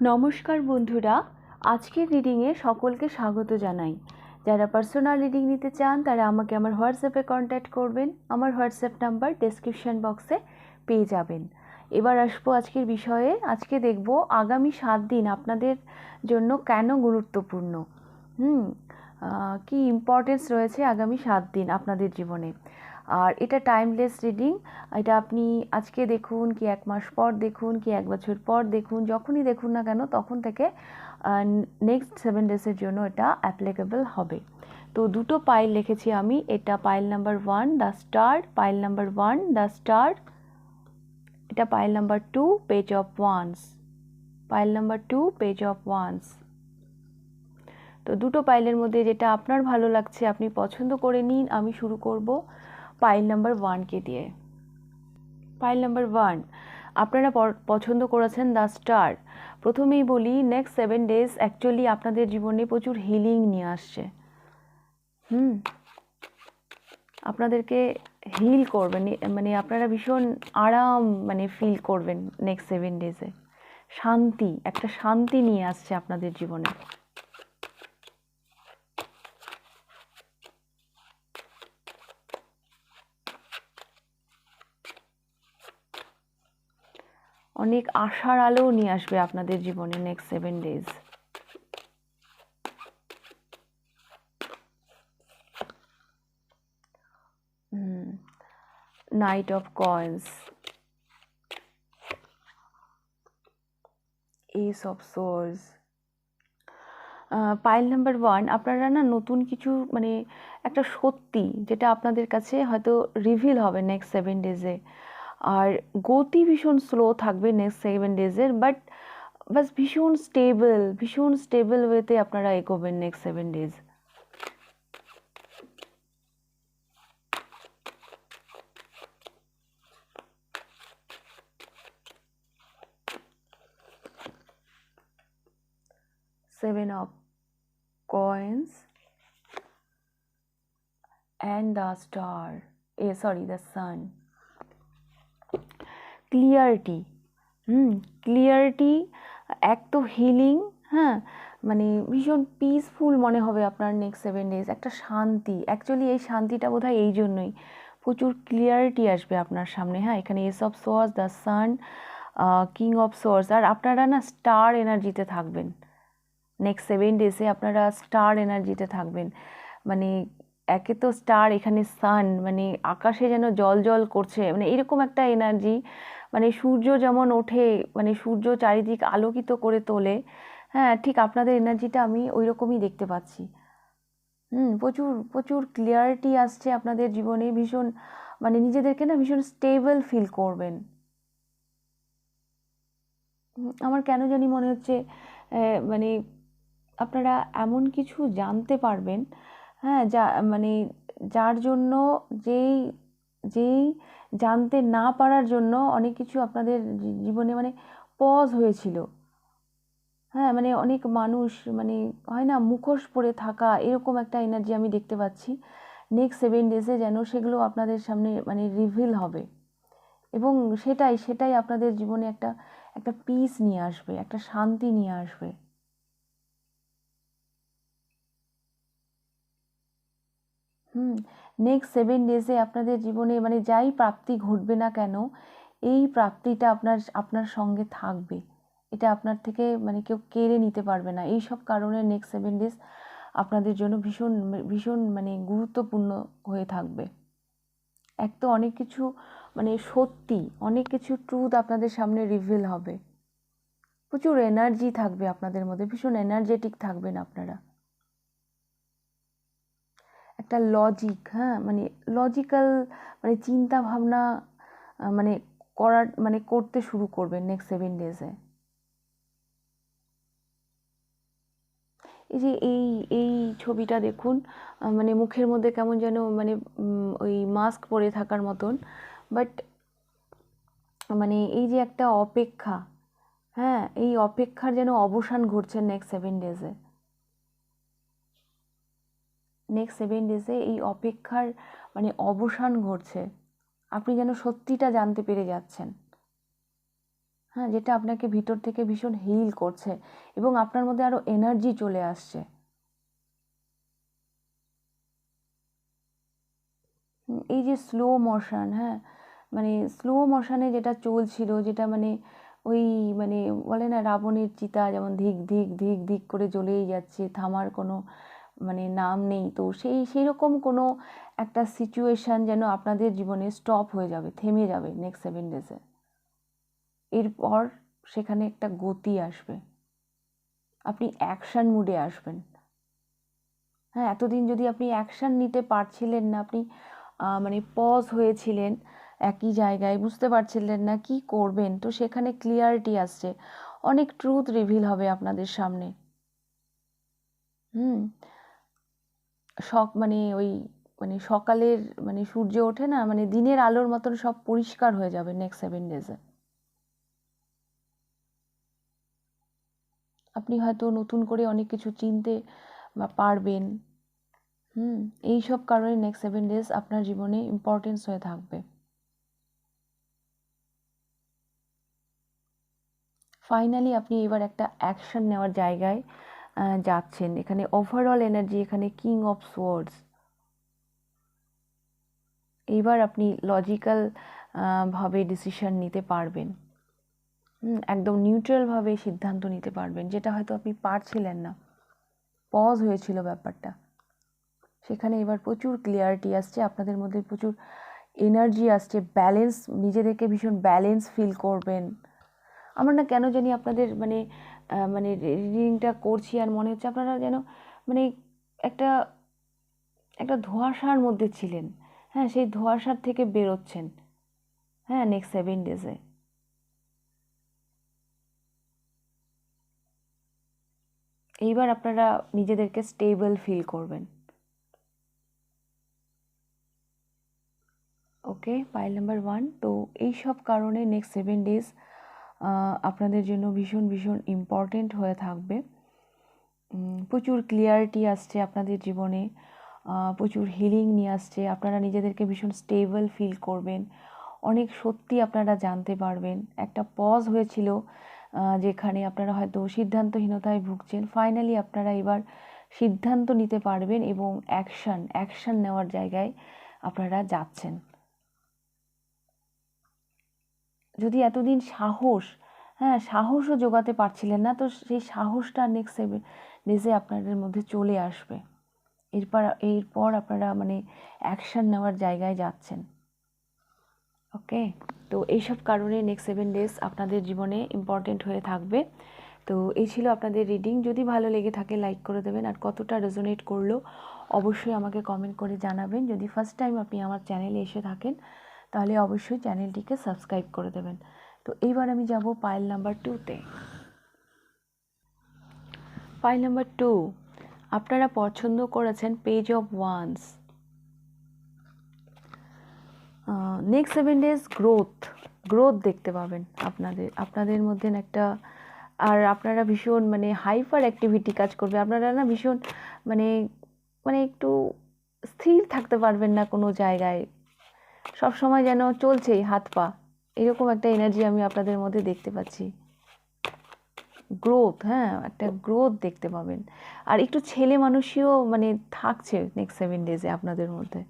নমস্কার বন্ধুরা, আজকের রিডিংয়ে সকলকে স্বাগত জানাই। যারা পার্সোনাল রিডিং নিতে চান তারা আমাকে আমার হোয়াটসঅ্যাপে কন্ট্যাক্ট করবেন। আমার হোয়াটসঅ্যাপ নাম্বার ডেসক্রিপশন বক্সে পেয়ে যাবেন। এবার আসবো আজকের বিষয়ে। আজকে দেখব আগামী 7 দিন আপনাদের জন্য কেন গুরুত্বপূর্ণ, কি ইম্পর্টেন্স রয়েছে আগামী 7 দিন আপনাদের জীবনে। আর এটা টাইমলেস রিডিং। এটা আপনি আজকে দেখুন কি 1 মাস পর দেখুন কি 1 বছর পর দেখুন, যখনই দেখুন না কেন তখন থেকে নেক্সট 7 ডেজের জন্য এটা অ্যাপ্লিকেবল হবে। তো দুটো পাইল লিখেছি আমি। এটা pile number 1 the star, pile number 1 the star. এটা pile number 2 page of wands, pile number 2 page of wands. তো দুটো পাইলের মধ্যে যেটা আপনার ভালো লাগছে আপনি পছন্দ করে নিন। আমি শুরু করব পাইল নাম্বার 1কে দিয়ে। পাইল নাম্বার 1 আপনারা পছন্দ করেছেন দ্য স্টার। প্রথমেই বলি নেক্সট 7 ডেজ অ্যাকচুয়ালি আপনাদের জীবনে প্রচুর হিলিং নিয়ে আসছে। আপনাদেরকে হিল করবেন, মানে আপনারা ভীষণ আরাম ফিল করবেন নেক্সট 7 ডেজে। শান্তি, একটা শান্তি নিয়ে আসছে আপনাদের জীবনে। অনেক আশার আলো নিয়ে আসবে আপনাদের জীবনে next 7 days. Knight of coins, ace of swords. Pile number 1 আপনারা না নতুন কিছু একটা সত্যি যেটা আপনাদের কাছে হয়তো রিভিল হবে নেক্সট 7 ডেজে। আর গতি ভীষণ স্লো থাকবে নেক্সট 7 ডেজের, বাট ভীষণ স্টেবল ওয়েতে আপনারা এগোবেন next 7 days. Seven of coins and the star, the sun. Clarity, clarity, এক তো হিলিং, ভীষণ পিসফুল মনে হবে আপনার নেক্সট 7 ডেজ। একটা শান্তি, অ্যাকচুয়ালি এই শান্তিটা বোধহয় এই জন্যই প্রচুর ক্লিয়ারিটি আসবে আপনার সামনে। এখানে ace of swords, the sun, king of swords. আর আপনারা না স্টার এনার্জিতে থাকবেন নেক্সট 7 ডেজে। আপনারা স্টার এনার্জিতে থাকবেন, একে তো স্টার, এখানে সান, আকাশে যেন জল জল করছে, এরকম একটা এনার্জি। সূর্য যেমন ওঠে, সূর্য চারিদিক আলোকিত করে তোলে, ঠিক আপনাদের এনার্জিটা আমি ওই রকমই দেখতে পাচ্ছি। প্রচুর প্রচুর ক্লিয়ারিটি আসছে আপনাদের জীবনে। ভীষণ নিজেদেরকে না ভীষণ স্টেবল ফিল করবেন। আমার কেন জানি মনে হচ্ছে আপনারা এমন কিছু জানতে পারবেন, যা যার জন্য যেই যেই জানতে না পারার জন্য অনেক কিছু আপনাদের জীবনে পজ হয়েছিল। অনেক মানুষ হয় না মুখোশ পরে থাকা, এরকম একটা এনার্জি আমি দেখতে পাচ্ছি নেক্সট 7 ডেজে, যেন সেগুলো আপনাদের সামনে রিভিল হবে। এবং সেটাই আপনাদের জীবনে একটা একটা পিস নিয়ে আসবে, একটা শান্তি নিয়ে আসবে। নেক্সট 7 ডেজে আপনাদের জীবনে যাই প্রাপ্তি ঘটবে না কেন, এই প্রাপ্তিটা আপনার সঙ্গে থাকবে। এটা আপনার থেকে কেউ কেড়ে নিতে পারবে না। এই সব কারণে নেক্সট 7 ডেজ আপনাদের জন্য ভীষণ ভীষণ গুরুত্বপূর্ণ হয়ে থাকবে। এক তো অনেক কিছু সত্যি, অনেক কিছু ট্রুথ আপনাদের সামনে রিভিল হবে। প্রচুর এনার্জি থাকবে আপনাদের মধ্যে, ভীষণ এনার্জেটিক থাকবেন আপনারা। একটা লজিক, লজিক্যাল চিন্তা ভাবনা করার করতে শুরু করবেন নেক্সট 7 ডেজে। এই যে এই ছবিটা দেখুন, মুখের মধ্যে কেমন যেন ওই মাস্ক পরে থাকার মতন, বাট এই যে একটা অপেক্ষা, এই অপেক্ষার যেন অবসান ঘটছে নেক্সট 7 ডেজে। নেক্সট 7 ডেজে এই অপেক্ষার অবসান ঘটছে। আপনি যেন সত্যিটা জানতে পেরে যাচ্ছেন। হ্যাঁ, যেটা আপনাকে ভিতর থেকে ভীষণ হিল করছে এবং আপনার মধ্যে আরও এনার্জি চলে আসছে। এই যে স্লো মোশন, হ্যাঁ, মানে স্লো মোশনে যেটা চলছিল, যেটা মানে ওই মানে বলে না রাবণের চিতা যেমন ধিক ধিক ধিক ধিক করে জ্বলেই যাচ্ছে, থামার কোনো মানে নাম নেই, তো সেই রকম কোনো একটা সিচুয়েশান যেন আপনাদের জীবনে স্টপ হয়ে যাবে, থেমে যাবে নেক্সট 7 ডেজে। এরপর সেখানে একটা গতি আসবে, আপনি অ্যাকশান মুডে আসবেন। হ্যাঁ, এতদিন যদি আপনি অ্যাকশান নিতে পারছিলেন না, আপনি মানে পজ হয়েছিলেন একই জায়গায়, বুঝতে পারছিলেন না কি করবেন, তো সেখানে ক্লিয়ারিটি আসছে, অনেক ট্রুথ রিভিল হবে আপনাদের সামনে। মানে ওই মানে সকালের মানে সূর্য ওঠে না, মানে দিনের আলোর মতন সব পরিষ্কার হয়ে যাবে নেক্সট 7 ডেজে। আপনি হয়তো নতুন করে অনেক কিছু চিনতে বা পারবেন। এইসব কারণে নেক্সট 7 ডেজ আপনার জীবনে ইম্পর্টেন্স হয়ে থাকবে। ফাইনালি আপনি এবার একটা অ্যাকশন নেওয়ার জায়গায় যাচ্ছেন। এখানে ওভারঅল এনার্জি, এখানে কিং অফ সোয়ার্ডস। এইবার আপনি লজিক্যাল ভাবে ডিসিশন নিতে পারবেন, একদম নিউট্রালভাবে সিদ্ধান্ত নিতে পারবেন, যেটা হয়তো আপনি পারছিলেন না, পজ হয়েছিল ব্যাপারটা। সেখানে এবার প্রচুর ক্লিয়ারিটি আসছে, আপনাদের মধ্যে প্রচুর এনার্জি আসছে, ব্যালেন্স, নিজেদেরকে ভীষণ ব্যালেন্স ফিল করবেন। আমার না কেন জানি আপনাদের মানে মানে রিডিংটা করছি আর মনে হচ্ছে আপনারা যেন মানে একটা একটা ধোঁয়াশার মধ্যে ছিলেন। হ্যাঁ, সেই ধোঁয়াশার থেকে বেরোচ্ছেন। হ্যাঁ, নেক্সট 7 ডেজে এইবার আপনারা নিজেদেরকে স্টেবল ফিল করবেন। ওকে, পাইল নাম্বার 1। তো এইসব কারণে নেক্সট 7 ডেজ আপনাদের জন্য ভীষণ ভীষণ ইম্পর্টেন্ট হয়ে থাকবে। প্রচুর ক্লিয়ারিটি আসছে আপনাদের জীবনে, প্রচুর হিলিং নিয়ে আসছে, আপনারা নিজেদেরকে ভীষণ স্টেবল ফিল করবেন, অনেক সত্যি আপনারা জানতে পারবেন। একটা পজ হয়েছিল যেখানে আপনারা হয়তো সিদ্ধান্তহীনতায় ভুগছেন, ফাইনালি আপনারা এবার সিদ্ধান্ত নিতে পারবেন এবং অ্যাকশান নেওয়ার জায়গায় আপনারা যাচ্ছেন। যদি এতদিন সাহসও জোগাতে পারছিলেন না, তো সেই সাহসটা নেক্সট 7 ডেজে আপনাদের মধ্যে চলে আসবে। এরপর আপনারা মানে অ্যাকশান নেওয়ার জায়গায় যাচ্ছেন। ওকে, তো এইসব কারণে নেক্সট 7 ডেজ আপনাদের জীবনে ইম্পর্টেন্ট হয়ে থাকবে। তো এই ছিল আপনাদের রিডিং। যদি ভালো লেগে থাকে লাইক করে দেবেন, আর কতটা রেজোনেট করলো অবশ্যই আমাকে কমেন্ট করে জানাবেন। যদি ফার্স্ট টাইম আপনি আমার চ্যানেলে এসে থাকেন তাহলে অবশ্যই চ্যানেলটিকে সাবস্ক্রাইব করে দেবেন। তো এইবার আমি যাব পাইল নাম্বার 2তে। পাইল নাম্বার 2, আপনারা পছন্দ করেছেন page of once. Next 7 days growth দেখতে পাবেন আপনাদের মধ্যে একটা, আর আপনারা ভীষণ মানে হাইপার অ্যাক্টিভিটি কাজ করবে, আপনারা না ভীষণ মানে মানে একটু স্থির থাকতে পারবেন না কোনো জায়গায়, সব সময় যেন চলছেই হাত পা, এরকম একটা এনার্জি আমি আপনাদের মধ্যে দেখতে পাচ্ছি। গ্রোথ, হ্যাঁ, একটা গ্রোথ দেখতে পাবেন, আর একটু ছেলে মানুষীয় মানে থাকছে নেক্সট 7 ডেজে আপনাদের মধ্যে।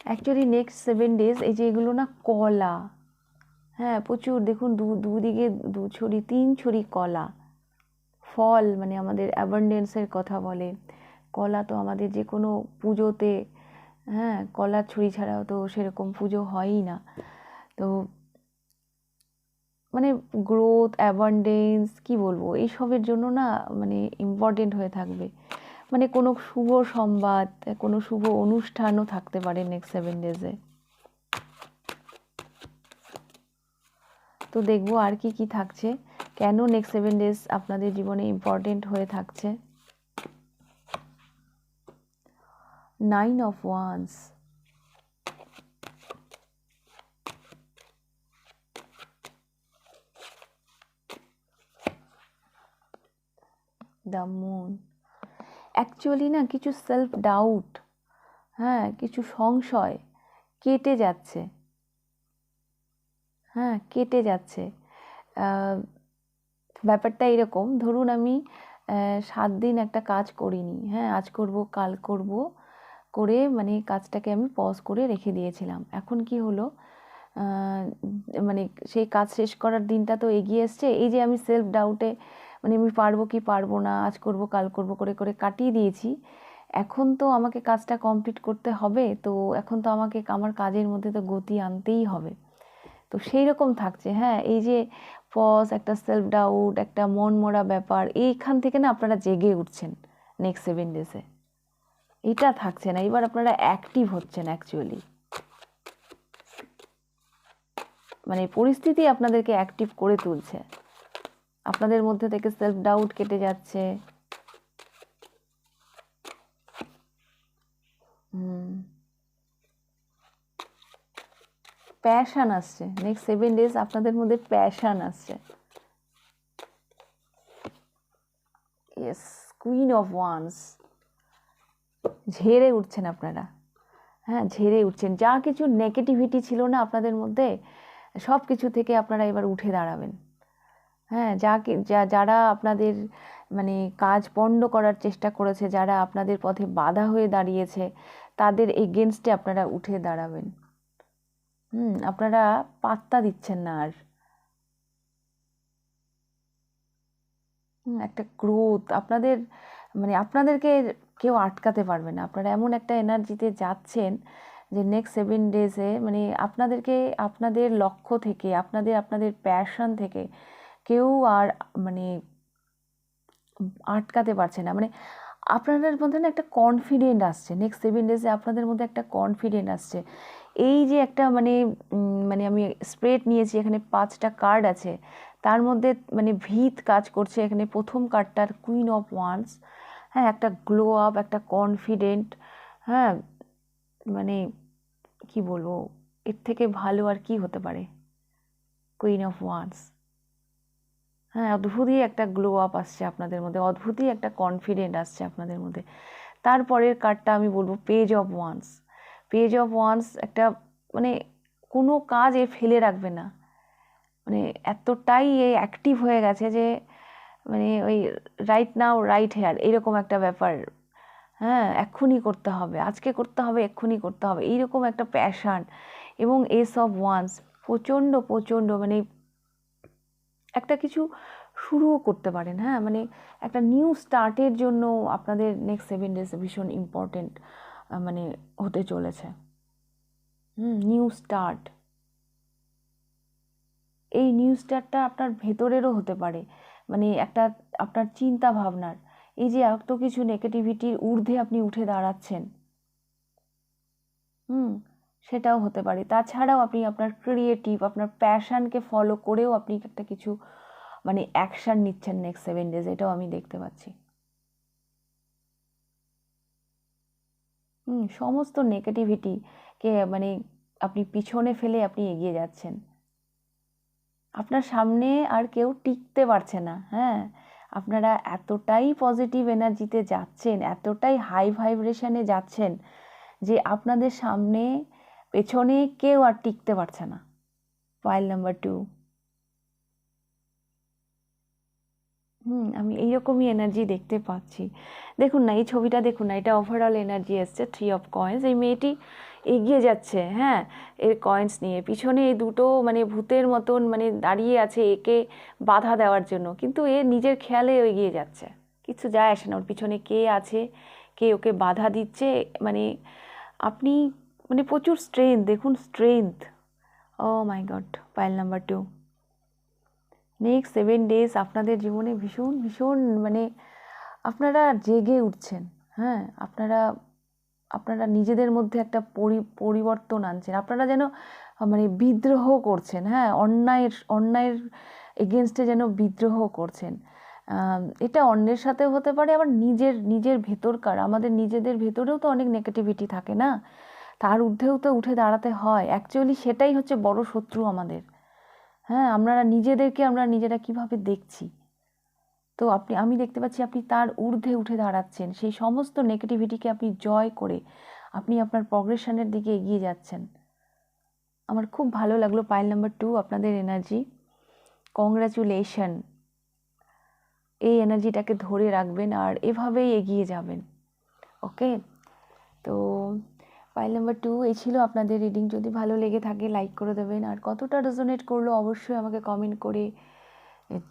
অ্যাকচুয়ালি নেক্সট 7 ডেজ এই যে এগুলো না কলা, হ্যাঁ, প্রচুর দেখুন দুদিকে 2 ছড়ি 3 ছড়ি কলা, ফল মানে আমাদের অ্যাবান্ডেন্সের কথা বলে। কলা তো আমাদের যে কোনো পুজোতে, হ্যাঁ, কলার ছড়ি ছাড়াও তো সেরকম পুজো হয়ই না। তো মানে গ্রোথ, অ্যাবান্ডেন্স কি বলবো, এইসবের জন্য না মানে ইম্পর্টেন্ট হয়ে থাকবে। মানে কোনো শুভ সংবাদ, কোনো শুভ অনুষ্ঠানও থাকতে পারে নেক্সট 7 ডেজে। তো দেখবো আর কি কি থাকছে, কেন নেক্সট 7 ডেজ আপনাদের জীবনে ইম্পর্টেন্ট হয়ে থাকছে। 9 of wands, the moon. Actually না কিছু সেলফ ডাউট, হ্যাঁ, কিছু সংশয় কেটে যাচ্ছে। হ্যাঁ, কেটে যাচ্ছে। ব্যাপারটা এরকম, ধরুন আমি 7 দিন একটা কাজ করিনি, হ্যাঁ, আজ করব কাল করব করে মানে কাজটাকে আমি পজ করে রেখে দিয়েছিলাম। এখন কি হলো, মানে সেই কাজ শেষ করার দিনটা তো এগিয়ে এসছে। এই যে আমি সেলফ ডাউটে মানে আমি পারবো কি পারবো না, আজ করব কাল করব করে করে কাটিয়ে দিয়েছি। এখন তো আমাকে কাজটা কমপ্লিট করতে হবে, তো এখন তো আমাকে আমার কাজের মধ্যে তো গতি আনতেই হবে। তো সেই রকম থাকছে। হ্যাঁ, এই যে পজ, একটা সেলফ ডাউট, একটা মন মরা ব্যাপার, এইখান থেকে না আপনারা জেগে উঠছেন নেক্সট 7 ডেজে। এটা থাকছে না, এবার আপনারা অ্যাক্টিভ হচ্ছেন অ্যাকচুয়ালি। মানে পরিস্থিতি আপনাদেরকে অ্যাক্টিভ করে তুলছে, আপনাদের মধ্যে থেকে সেলফ ডাউট কেটে যাচ্ছে। প্যাশন আসছে নেক্সট 7 ডেজ, আপনাদের মধ্যে প্যাশন আসছে। ইয়েস, কুইন অফ ওয়ান্স, ঝেড়ে উঠছেন আপনারা। হ্যাঁ, ঝেড়ে উঠছেন, যা কিছু নেগেটিভিটি ছিল না আপনাদের মধ্যে, সব কিছু থেকে আপনারা এবার উঠে দাঁড়াবেন। হ্যাঁ, যারা আপনাদের মানে কাজ পণ্ড করার চেষ্টা করেছে, যারা আপনাদের পথে বাধা হয়ে দাঁড়িয়েছে, তাদের এগেনস্টে আপনারা উঠে দাঁড়াবেন। আপনারা পাত্তা দিচ্ছেন না আর। একটা গ্রোথ আপনাদের, মানে আপনাদেরকে কেউ আটকাতে পারবে না। আপনারা এমন একটা এনার্জিতে যাচ্ছেন যে নেক্সট 7 ডেজে মানে আপনাদেরকে আপনাদের লক্ষ্য থেকে, আপনাদের প্যাশন থেকে কেউ আর মানে আটকাতে পারছে না। মানে আপনাদের মধ্যে না একটা কনফিডেন্ট আসছে নেক্সট 7 ডেজে, আপনাদের মধ্যে একটা কনফিডেন্ট আসছে। এই যে একটা মানে মানে আমি স্প্রেড নিয়েছি, এখানে 5টা কার্ড আছে, তার মধ্যে মানে ভিত কাজ করছে। এখানে প্রথম কার্ডটার কুইন অফ ওয়ান্স, হ্যাঁ, একটা গ্লো আপ, একটা কনফিডেন্ট। হ্যাঁ, মানে কি বলবো, এর থেকে ভালো আর কি হতে পারে। কুইন অফ ওয়ান্স, হ্যাঁ, অদ্ভুতই একটা গ্লো আপ আসছে আপনাদের মধ্যে, অদ্ভুতই একটা কনফিডেন্ট আসছে আপনাদের মধ্যে। তারপরের কার্ডটা আমি বলবো page of once. Page of once একটা মানে কোনো কাজ এ ফেলে রাখবে না, মানে এতটাই এ অ্যাক্টিভ হয়ে গেছে যে মানে ওই রাইট নাও রাইট হেয়ার এরকম একটা ব্যাপার। হ্যাঁ, এক্ষুনি করতে হবে, আজকে করতে হবে, এক্ষুনি করতে হবে, এইরকম একটা প্যাশান। এবং এস অফ ওয়ান্স, প্রচণ্ড প্রচণ্ড মানে একটা কিছু শুরুও করতে পারেন। হ্যাঁ, মানে একটা নিউ স্টার্টের জন্য আপনাদের নেক্সট 7 ডেজ ভীষণ ইম্পর্টেন্ট মানে হতে চলেছে। নিউ স্টার্ট, এই নিউ স্টার্টটা আপনার ভেতরেরও হতে পারে, মানে একটা আপনার চিন্তা ভাবনার, এই যে এত কিছু নেগেটিভিটির ঊর্ধ্বে আপনি উঠে দাঁড়াচ্ছেন, সেটাও হতে পারে। তাছাড়াও আপনি আপনার ক্রিয়েটিভ, আপনার প্যাশনকে ফলো করেও আপনি একটা কিছু মানে অ্যাকশান নিচ্ছেন নেক্সট 7 ডেজ, এটাও আমি দেখতে পাচ্ছি। সমস্ত নেগেটিভিটিকে মানে আপনি পিছনে ফেলে আপনি এগিয়ে যাচ্ছেন। আপনার সামনে আর কেউ টিকতে পারছে না। হ্যাঁ, আপনারা এতটাই পজিটিভ এনার্জিতে যাচ্ছেন, এতটাই হাই ভাইব্রেশনে যাচ্ছেন যে আপনাদের সামনে পেছনে কেউ আর টিকতে পারছে না। পাইল নাম্বার 2, আমি এইরকমই এনার্জি দেখতে পাচ্ছি। দেখুন না, এই ছবিটা দেখুন না, এটা ওভারঅল এনার্জি এসছে 3 অফ কয়েন্স। এই মেয়েটি এগিয়ে যাচ্ছে, হ্যাঁ, এর কয়েন্স নিয়ে। পিছনে এই দুটো মানে ভূতের মতন মানে দাঁড়িয়ে আছে একে বাধা দেওয়ার জন্য, কিন্তু এ নিজের খেয়ালে এগিয়ে যাচ্ছে, কিছু যায় আসে না ওর পিছনে কে আছে, কে ওকে বাধা দিচ্ছে। মানে আপনি মানে প্রচুর স্ট্রেংথ, দেখুন strength. Oh my god, pile number 2। Next 7 days আপনাদের জীবনে ভীষণ ভীষণ মানে আপনারা জেগে উঠছেন। হ্যাঁ, আপনারা নিজেদের মধ্যে একটা পরিবর্তন আনছেন। আপনারা যেন মানে বিদ্রোহ করছেন। হ্যাঁ, অন্যায়ের এগেনস্টে যেন বিদ্রোহ করছেন। এটা অন্যের সাথেও হতে পারে, আবার নিজের ভেতরকার, আমাদের নিজেদের ভেতরেও তো অনেক নেগেটিভিটি থাকে না, তার ঊর্ধ্বেও তো উঠে দাঁড়াতে হয়। অ্যাকচুয়ালি সেটাই হচ্ছে বড় শত্রু আমাদের। হ্যাঁ, আমরা নিজেরা কিভাবে দেখছি। তো আমি দেখতে পাচ্ছি আপনি তার ঊর্ধ্বে উঠে দাঁড়াচ্ছেন, সেই সমস্ত নেগেটিভিটিকে আপনি জয় করে আপনি আপনার প্রগ্রেশনের দিকে এগিয়ে যাচ্ছেন। আমার খুব ভালো লাগলো পাইল নাম্বার 2 আপনাদের এনার্জি। কংগ্রাচুলেশন। এই এনার্জিটাকে ধরে রাখবেন আর এভাবেই এগিয়ে যাবেন। ওকে, তো পাইল নাম্বার 2 এই ছিল আপনাদের রিডিং। যদি ভালো লেগে থাকে লাইক করে দেবেন, আর কতটা রেজোনেট করলো অবশ্যই আমাকে কমেন্ট করে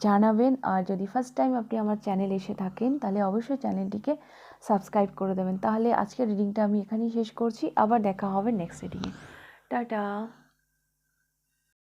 জানাবেন। আর যদি ফার্স্ট টাইম আপনি আমার চ্যানেলে এসে থাকেন তাহলে অবশ্যই চ্যানেলটিকে সাবস্ক্রাইব করে দেবেন। তাহলে আজকের রিডিংটা আমি এখানেই শেষ করছি, আবার দেখা হবে নেক্সট রিডিংয়ে। টাটা।